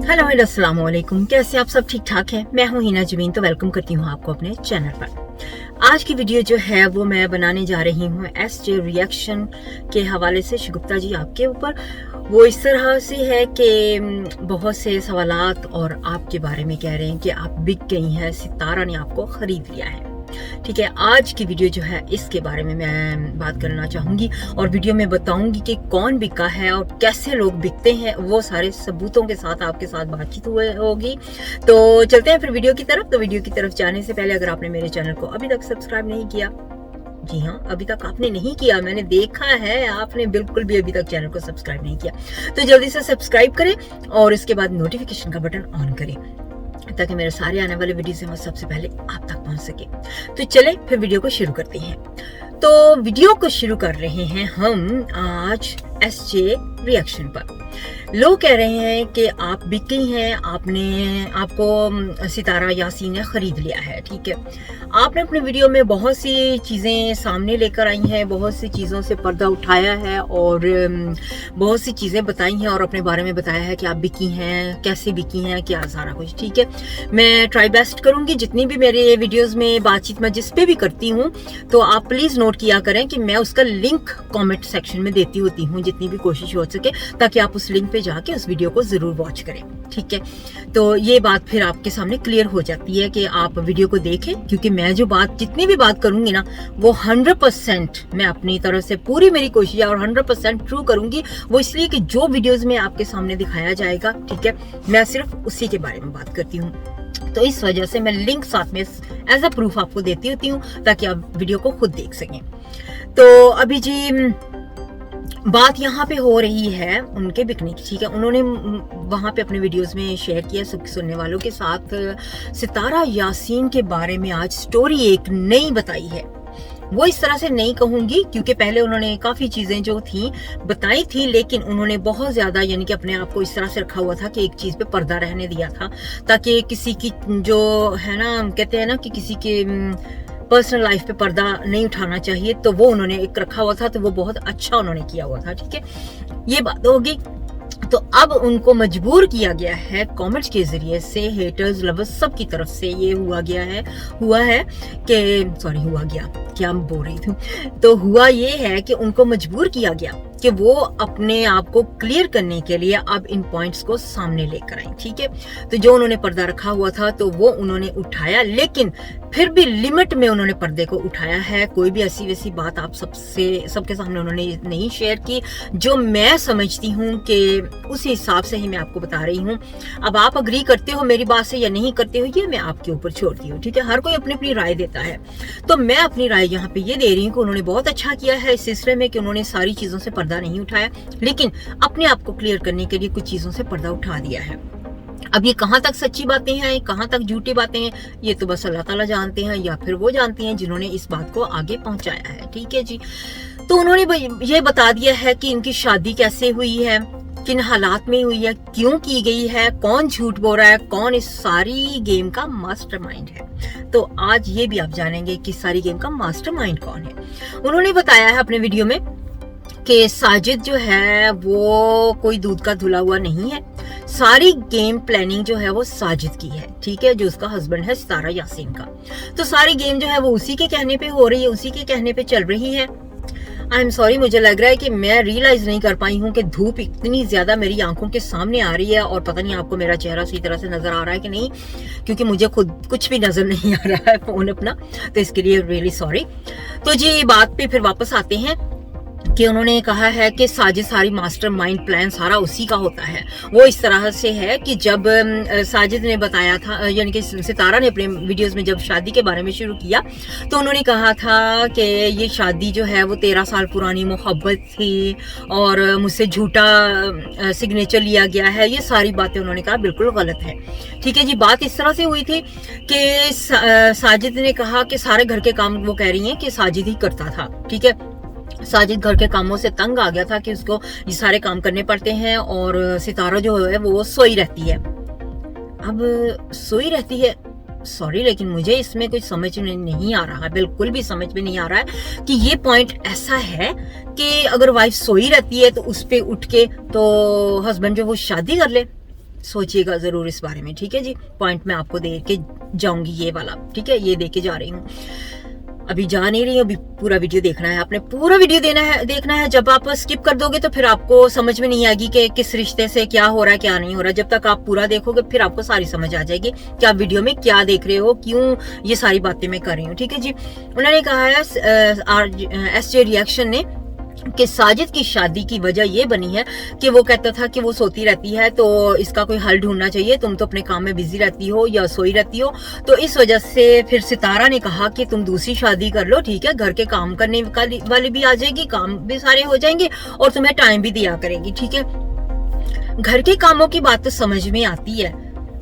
Hello अस्सलाम वालेकुम। कैसे आप सब ठीक ठाक हैं? मैं हूं हिना जमीन, तो वेलकम करती हूं आपको अपने चैनल पर। आज की वीडियो जो है वो मैं बनाने जा रही हूं एसजे रिएक्शन के हवाले से। शुगुफ्ता जी आपके ऊपर वो इस तरह से है कि बहुत से सवालात और आपके बारे में कह रहे हैं कि आप बिक गई हैं, सितारा ने आपको खरीद लिया है। ठीक है, आज की वीडियो जो है इसके बारे में मैं बात करना चाहूंगी और वीडियो में बताऊंगी कि कौन बिका है और कैसे लोग बिकते हैं। वो सारे सबूतों के साथ आपके साथ बातचीत होगी। तो चलते हैं फिर वीडियो की तरफ। तो वीडियो की तरफ जाने से पहले अगर आपने मेरे चैनल को अभी तक सब्सक्राइब नहीं किया, जी हाँ अभी तक आपने नहीं किया, मैंने देखा है आपने बिल्कुल भी अभी तक चैनल को सब्सक्राइब नहीं किया, तो जल्दी से सब्सक्राइब करें और इसके बाद नोटिफिकेशन का बटन ऑन करें ताकि मेरे सारे आने वाले वीडियो से मैं सबसे पहले आप तक पहुंच सके। तो चले फिर वीडियो को शुरू करते हैं। तो वीडियो को शुरू कर रहे हैं हम आज एसजे रिएक्शन पर। लोग कह रहे हैं कि आप बिक गई हैं, आपको सितारा यासीन ने खरीद लिया है। ठीक है, आपने अपने वीडियो में बहुत सी चीज़ें सामने लेकर आई हैं, बहुत सी चीज़ों से पर्दा उठाया है और बहुत सी चीज़ें बताई हैं और अपने बारे में बताया है कि आप बिकी हैं, कैसे बिकी हैं, क्या सारा कुछ। ठीक है, मैं ट्राई बेस्ट करूँगी जितनी भी मेरे वीडियोस में बातचीत मैं जिस पे भी करती हूँ, तो आप प्लीज़ नोट किया करें कि मैं उसका लिंक कॉमेंट सेक्शन में देती होती हूँ जितनी भी कोशिश हो सके, ताकि आप उस लिंक पे जाके उस वीडियो को जरूर वॉच करें। ठीक है, तो ये बात फिर आपके सामने क्लियर हो जाती है कि आप वीडियो को देखें, क्योंकि मैं जो बात जितनी भी बात करूंगी ना वो 100% मैं अपनी तरफ से पूरी मेरी कोशिश है और 100% ट्रू करूंगी। वो इसलिए कि जो वीडियोस में आपके सामने दिखाया जाएगा, ठीक है, मैं सिर्फ उसी के बारे में बात करती हूँ। तो इस वजह से मैं लिंक साथ में एज अ प्रूफ आपको देती होती हूँ ताकि आप वीडियो को खुद देख सकें। तो अभी जी बात यहाँ पे हो रही है उनके बिकने की। ठीक है, उन्होंने वहाँ पे अपने वीडियोस में शेयर किया सुनने वालों के साथ सितारा यासीन के बारे में आज स्टोरी एक नई बताई है। वो इस तरह से नहीं कहूंगी क्योंकि पहले उन्होंने काफी चीजें जो थी बताई थी, लेकिन उन्होंने बहुत ज्यादा यानी कि अपने आप को इस तरह से रखा हुआ था कि एक चीज पे पर्दा रहने दिया था ताकि किसी की जो है ना, कहते हैं ना कि किसी के पर्सनल लाइफ पे पर्दा नहीं उठाना चाहिए, तो वो उन्होंने एक रखा हुआ था, तो वो बहुत अच्छा उन्होंने किया हुआ था। ठीक है, ये बात होगी। तो अब उनको मजबूर किया गया है कमेंट्स के जरिए से, हेटर्स लवर्स सब की तरफ से ये हुआ ये है कि उनको मजबूर किया गया कि वो अपने आप को क्लियर करने के लिए अब इन पॉइंट्स को सामने लेकर आई। ठीक है, तो जो उन्होंने पर्दा रखा हुआ था तो वो उन्होंने उठाया, लेकिन फिर भी लिमिट में उन्होंने पर्दे को उठाया है। कोई भी ऐसी वैसी बात आप सबके सामने उन्होंने नहीं शेयर की। जो मैं समझती हूँ कि उसी हिसाब से ही मैं आपको बता रही हूँ। अब आप अग्री करते हो मेरी बात से या नहीं करते हो, ये मैं आपके ऊपर छोड़ती हूँ। ठीक है, हर कोई अपनी अपनी राय देता है, तो मैं अपनी राय यहाँ पे ये दे रही हूँ कि उन्होंने बहुत अच्छा किया है इस सिलसिले में कि उन्होंने सारी चीजों से पर्दा नहीं उठाया, लेकिन अपने आप को क्लियर करने के लिए कुछ चीजों से पर्दा उठा दिया है। अब ये कहाँ तक सच्ची बातें हैं, कहाँ तक झूठी बातें हैं, ये तो बस अल्लाह ताला जानते हैं या फिर वो जानते हैं जिन्होंने इस बात को आगे पहुंचाया है। ठीक है जी, तो उन्होंने ये बता दिया है कि इनकी शादी कैसे हुई है, किन हालात में हुई है, क्यों की गई है, कौन झूठ बोल रहा है, कौन इस सारी गेम का मास्टरमाइंड है। तो आज ये भी आप जानेंगे कि सारी गेम का मास्टरमाइंड कौन है। उन्होंने बताया है अपने वीडियो में कि साजिद जो है वो कोई दूध का धुला हुआ नहीं है, सारी गेम प्लानिंग जो है वो साजिद की है। ठीक है, जो उसका हस्बैंड है सितारा यासीन का, तो सारी गेम जो है वो उसी के कहने पे हो रही है, उसी के कहने पे चल रही है। आई एम सॉरी, मुझे लग रहा है कि मैं रियलाइज नहीं कर पाई हूँ कि धूप इतनी ज्यादा मेरी आंखों के सामने आ रही है और पता नहीं आपको मेरा चेहरा सही तरह से नजर आ रहा है कि नहीं, क्योंकि मुझे खुद कुछ भी नजर नहीं आ रहा है फोन अपना, तो इसके लिए रियली सॉरी। तो जी बात पे फिर वापस आते हैं कि उन्होंने कहा है कि साजिद सारी मास्टरमाइंड प्लान सारा उसी का होता है। वो इस तरह से है कि जब साजिद ने बताया था, यानी कि सितारा ने अपने वीडियोस में जब शादी के बारे में शुरू किया तो उन्होंने कहा था कि ये शादी जो है वो 13 साल पुरानी मोहब्बत थी और मुझसे झूठा सिग्नेचर लिया गया है। ये सारी बातें उन्होंने कहा बिल्कुल गलत है। ठीक है जी, बात इस तरह से हुई थी कि साजिद ने कहा कि सारे घर के काम वो कह रही हैं कि साजिद ही करता था। ठीक है, साजिद घर के कामों से तंग आ गया था कि उसको ये सारे काम करने पड़ते हैं और सितारा जो है वो सोई रहती है। अब सोई रहती है, सॉरी, लेकिन मुझे इसमें कुछ समझ में नहीं आ रहा, बिल्कुल भी समझ में नहीं आ रहा है कि ये पॉइंट ऐसा है कि अगर वाइफ सोई रहती है तो उस पे उठ के तो हस्बैंड जो वो शादी कर ले। सोचिएगा जरूर इस बारे में, ठीक है जी। पॉइंट मैं आपको दे के जाऊंगी ये वाला, ठीक है, ये दे के जा रही हूँ। अभी जा नहीं रही हूँ, अभी पूरा वीडियो देखना है, आपने पूरा वीडियो देखना है। जब आप स्किप कर दोगे तो फिर आपको समझ में नहीं आएगी कि किस रिश्ते से क्या हो रहा है क्या नहीं हो रहा। जब तक आप पूरा देखोगे फिर आपको सारी समझ आ जाएगी कि आप वीडियो में क्या देख रहे हो, क्यों ये सारी बातें मैं कर रही हूँ, ठीक है जी। उन्होंने कहा है SJ रिएक्शन ने कि साजिद की शादी की वजह ये बनी है कि वो कहता था कि वो सोती रहती है तो इसका कोई हल ढूंढना चाहिए, तुम तो अपने काम में बिजी रहती हो या सोई रहती हो। तो इस वजह से फिर सितारा ने कहा कि तुम दूसरी शादी कर लो, ठीक है, घर के काम करने वाली भी आ जाएगी, काम भी सारे हो जाएंगे और तुम्हें टाइम भी दिया करेगी, ठीक है। घर के कामों की बात तो समझ में आती है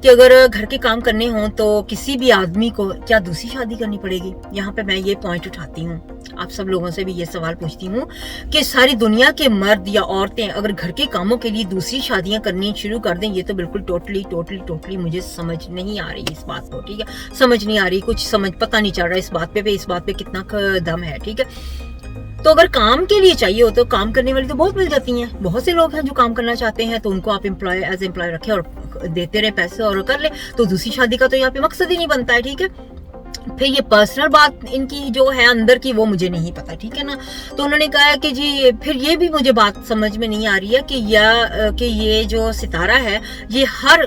कि अगर घर के काम करने हो तो किसी भी आदमी को क्या दूसरी शादी करनी पड़ेगी। यहाँ पे मैं ये पॉइंट उठाती हूँ, आप सब लोगों से भी ये सवाल पूछती हूँ कि सारी दुनिया के मर्द या औरतें अगर घर के कामों के लिए दूसरी शादियां करनी शुरू कर दें, ये तो बिल्कुल टोटली मुझे समझ नहीं आ रही इस बात को, ठीक है, समझ नहीं आ रही, कुछ समझ पता नहीं चल रहा इस बात पे कितना दम है, ठीक है। तो अगर काम के लिए चाहिए हो तो काम करने वाली तो बहुत मिल जाती हैं, बहुत से लोग हैं जो काम करना चाहते हैं, तो उनको आप एज एम्प्लॉय रखें और देते रहे पैसे और कर ले, तो दूसरी शादी का तो यहाँ पे मकसद ही नहीं बनता है, ठीक है। फिर ये पर्सनल बात इनकी जो है अंदर की वो मुझे नहीं पता, ठीक है ना। तो उन्होंने कहा कि जी फिर ये भी मुझे बात समझ में नहीं आ रही है कि ये जो सितारा है ये हर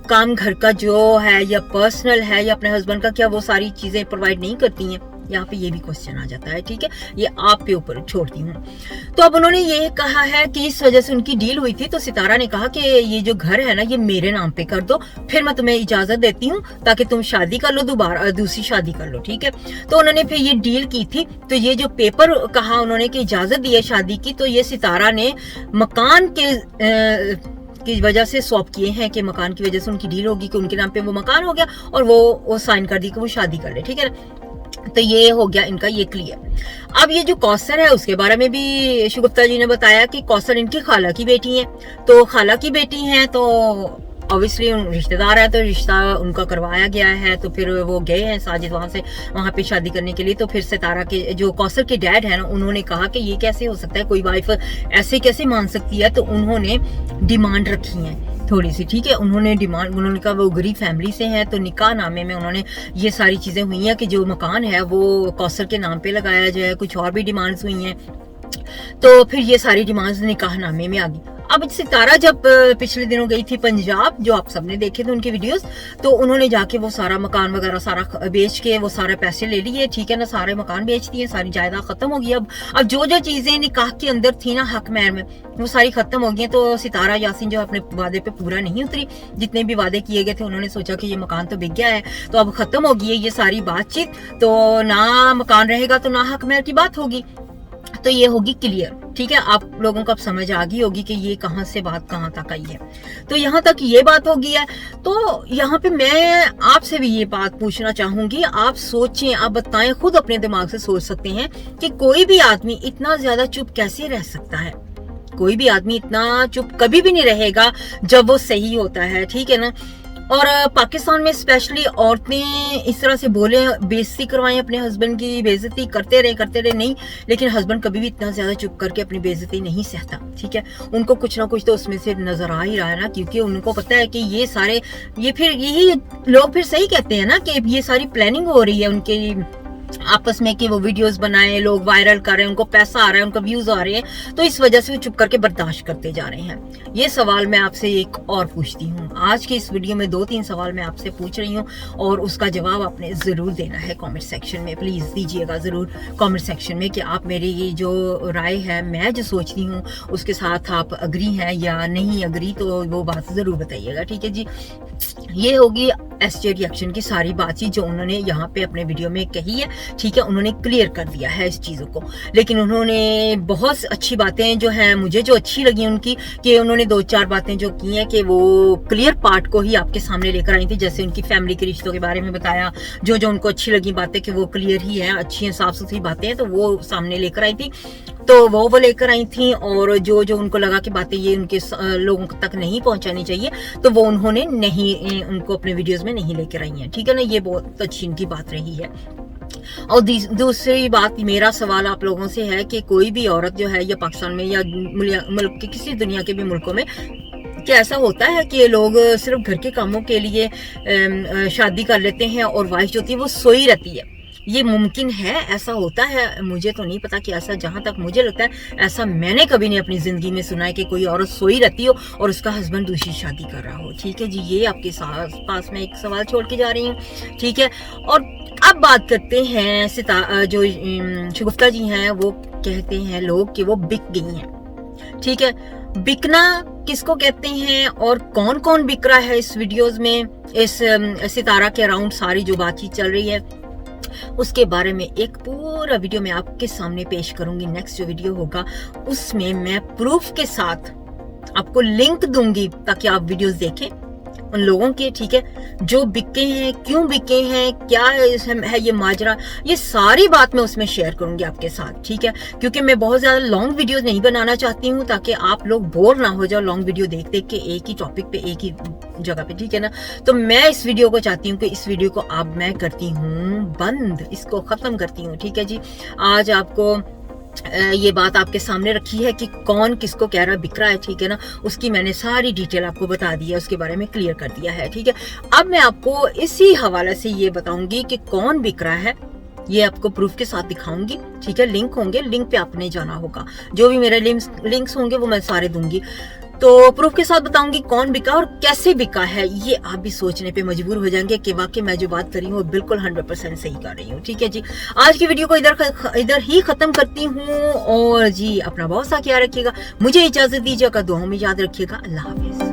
काम घर का जो है या पर्सनल है या अपने हस्बैंड का क्या वो सारी चीजें प्रोवाइड नहीं करती हैं। यहाँ पे ये भी क्वेश्चन आ जाता है, ठीक है, ये आप पे ऊपर छोड़ती हूँ। तो अब उन्होंने ये कहा है कि इस वजह से उनकी डील हुई थी, तो सितारा ने कहा कि ये जो घर है ना ये मेरे नाम पे कर दो, फिर मैं तुम्हें इजाजत देती हूँ ताकि तुम शादी कर लो, दोबारा दूसरी शादी कर लो, ठीक है। तो उन्होंने फिर ये डील की थी, तो ये जो पेपर कहा उन्होंने कि इजाजत दी है शादी की, तो ये सितारा ने मकान की वजह से स्वैप किए हैं कि मकान की वजह से उनकी डील होगी कि उनके नाम पे वो मकान हो गया और वो साइन कर दी कि वो शादी कर ले, ठीक है ना। तो ये हो गया इनका ये क्लियर। अब ये जो कौसर है उसके बारे में भी शुगुफ्ता जी ने बताया कि कौसर इनकी खाला की बेटी है, तो खाला की बेटी है तो ऑब्वियसली रिश्तेदार है, तो रिश्ता उनका करवाया गया है, तो फिर वो गए हैं साजिद वहां पे शादी करने के लिए। तो फिर सितारा के जो कौसर के डैड है ना उन्होंने कहा कि ये कैसे हो सकता है, कोई वाइफ ऐसे कैसे मान सकती है। तो उन्होंने डिमांड रखी है थोड़ी सी, ठीक है, उन्होंने कहा वो गरीब फैमिली से हैं, तो निकाह नामे में उन्होंने ये सारी चीजें हुई हैं कि जो मकान है वो कौसर के नाम पे लगाया जाए, कुछ और भी डिमांड्स हुई हैं। तो फिर ये सारी डिमांड्स निकाह नामे में आ गई। अब सितारा जब पिछले दिनों गई थी पंजाब, जो आप सबने देखे थे उनके वीडियोस, तो उन्होंने जाके वो सारा मकान वगैरह सारा बेच के वो सारे पैसे ले लिए, ठीक है ना, सारे मकान बेच दिए, सारी जायदाद खत्म हो गई। अब जो चीजें निकाह के अंदर थी ना हक महर में वो सारी खत्म हो गई। तो सितारा यासीन जो अपने वादे पे पूरा नहीं उतरी, जितने भी वादे किए गए थे उन्होंने सोचा कि ये मकान तो बिक गया है, तो अब खत्म हो गई है ये सारी बातचीत, तो ना मकान रहेगा तो ना हक महर की बात होगी, तो ये होगी क्लियर, ठीक है। आप लोगों को अब समझ आ गई होगी कि ये कहां से बात कहां तक आई है। तो यहां तक ये बात हो गई है। तो यहाँ पे मैं आपसे भी ये बात पूछना चाहूंगी, आप सोचें, आप बताएं, खुद अपने दिमाग से सोच सकते हैं कि कोई भी आदमी इतना ज्यादा चुप कैसे रह सकता है। कोई भी आदमी इतना चुप कभी भी नहीं रहेगा जब वो सही होता है, ठीक है ना। और पाकिस्तान में स्पेशली औरतें इस तरह से बोले, बेइज्जती करवाएं, अपने हस्बैंड की बेइज्जती करते रहे नहीं, लेकिन हस्बैंड कभी भी इतना ज्यादा चुप करके अपनी बेइज्जती नहीं सहता, ठीक है। उनको कुछ ना कुछ तो उसमें से नजर आ ही रहा है ना, क्योंकि उनको पता है कि ये फिर यही लोग फिर सही कहते हैं ना कि ये सारी प्लानिंग हो रही है उनके आपस में कि वो वीडियोस बनाए, लोग वायरल कर रहे हैं, उनको पैसा आ रहा है, उनको व्यूज आ रहे हैं, तो इस वजह से वो चुप करके बर्दाश्त करते जा रहे हैं। ये सवाल मैं आपसे एक और पूछती हूँ, आज की इस वीडियो में 2-3 सवाल मैं आपसे पूछ रही हूँ और उसका जवाब आपने जरूर देना है कमेंट सेक्शन में। प्लीज दीजिएगा जरूर कमेंट सेक्शन में कि आप मेरी ये जो राय है, मैं जो सोचती हूँ उसके साथ आप अग्री हैं या नहीं अग्री, तो वो बात जरूर बताइएगा, ठीक है जी। ये होगी SJ रिएक्शन की सारी बातचीत जो उन्होंने यहाँ पे अपने वीडियो में कही है, ठीक है, उन्होंने क्लियर कर दिया है इस चीजों को। लेकिन उन्होंने बहुत अच्छी बातें जो है मुझे जो अच्छी लगी उनकी, कि उन्होंने 2-4 बातें जो की हैं कि वो क्लियर पार्ट को ही आपके सामने लेकर आई थी, जैसे उनकी फैमिली के रिश्तों के बारे में बताया, जो उनको अच्छी लगी बातें कि वो क्लियर ही है, अच्छी हैं, साफ सुथरी बातें हैं, तो वो सामने लेकर आई थी, तो वो लेकर आई थी। और जो उनको लगा कि बातें ये उनके लोगों तक नहीं पहुंचानी चाहिए, तो वो उन्होंने नहीं, उनको अपने वीडियोस में नहीं लेकर आई हैं, ठीक है ना। ये बहुत अच्छी इनकी बात रही है। और दूसरी बात, मेरा सवाल आप लोगों से है कि कोई भी औरत जो है या पाकिस्तान में या मुल्क के किसी दुनिया के भी मुल्कों में क्या ऐसा होता है कि लोग सिर्फ घर के कामों के लिए शादी कर लेते हैं और वाइफ जो होती है वो सोई रहती है? ये मुमकिन है, ऐसा होता है? मुझे तो नहीं पता कि ऐसा, जहां तक मुझे लगता है ऐसा मैंने कभी नहीं अपनी जिंदगी में सुना है कि कोई औरत सोई रहती हो और उसका हस्बैंड दूसरी शादी कर रहा हो। ठीक है जी, ये आपके पास में एक सवाल छोड़ के जा रही हूँ। ठीक है, और अब बात करते हैं जो शगुफ्ता जी हैं, वो कहते हैं लोग कि वो बिक गई हैं। ठीक है, बिकना किसको कहते हैं और कौन कौन बिक रहा है इस वीडियोस में, इस सितारा के अराउंड सारी जो बातचीत चल रही है, उसके बारे में एक पूरा वीडियो मैं आपके सामने पेश करूंगी। नेक्स्ट जो वीडियो होगा उसमें मैं प्रूफ के साथ आपको लिंक दूंगी ताकि आप वीडियोस देखें उन लोगों के। ठीक है, जो बिके हैं, क्यों बिके हैं, क्या है ये माजरा, ये सारी बात मैं उसमें शेयर करूंगी आपके साथ। ठीक है, क्योंकि मैं बहुत ज्यादा लॉन्ग वीडियोस नहीं बनाना चाहती हूँ ताकि आप लोग बोर ना हो जाओ लॉन्ग वीडियो देख देख के एक ही टॉपिक पे, एक ही जगह पे। ठीक है ना, तो मैं इस वीडियो को चाहती हूँ कि इस वीडियो को अब मैं करती हूँ बंद, इसको खत्म करती हूँ। ठीक है जी, आज आपको ये बात आपके सामने रखी है कि कौन किसको कह रहा है बिक रहा है। ठीक है ना, उसकी मैंने सारी डिटेल आपको बता दी है, उसके बारे में क्लियर कर दिया है। ठीक है, अब मैं आपको इसी हवाले से ये बताऊंगी कि कौन बिक रहा है, ये आपको प्रूफ के साथ दिखाऊंगी। ठीक है, लिंक होंगे, लिंक पे आपने जाना होगा, जो भी मेरे लिंक्स होंगे वो मैं सारे दूंगी। तो प्रूफ के साथ बताऊंगी कौन बिका और कैसे बिका है। ये आप भी सोचने पे मजबूर हो जाएंगे कि वाकई मैं जो बात कर रही हूँ वो बिल्कुल 100% सही कर रही हूँ। ठीक है जी, आज की वीडियो को इधर ही खत्म करती हूँ। और जी, अपना बहुत सा ख्याल रखिएगा, मुझे इजाजत दीजिएगा, दुआओं में याद रखिएगा। अल्लाह हाफिज।